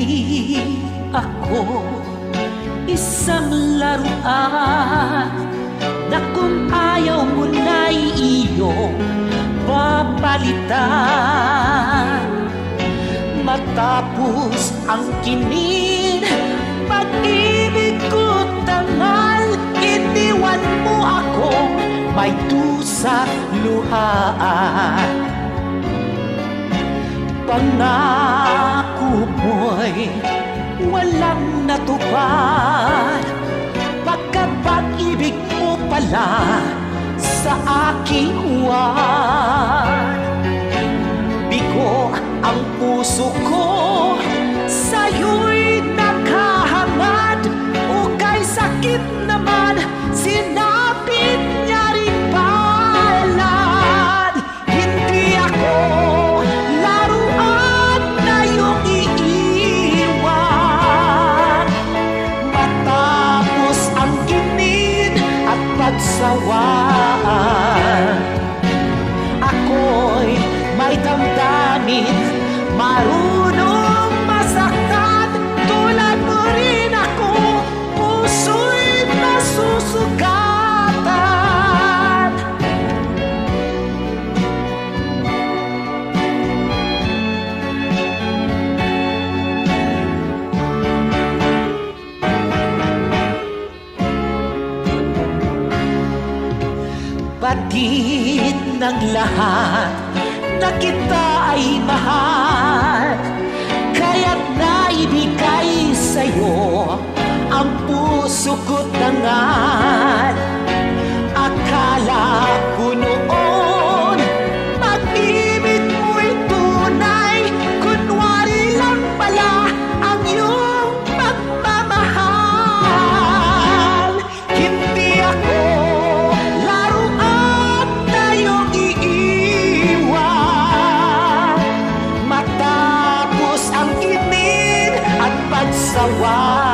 Hindi ako isang laruan na kung ayaw mo na'y iyong papalitan. Matapos ang kinin, pag-ibig ko tangal, iniwan mo akong may dusa luhaan. Pangako mo'y walang natupad, pagkat pag-ibig mo pala sa aking huwad. Bigo ang puso ko, sa'yo'y naghahangad, o kay sakit naman sinapit niya rin palad. Hindi ako laruan na iyong iiwan. Matapos ang ginin at pagsawaan, ako'y may damdamin, marunong masaktan. Tulad mo rin ako, puso'y nasusugatan. Batid ng lahat na kita ay mahal, kaya't naibigay sa'yo ang puso ko't tangal. Akala ko noon pag-ibig mo'y tunay, kunwari lang pala ang iyong pagmamahal. Hindi ako laruan na iyong iiwan. Matapos ang inin at pagsawa,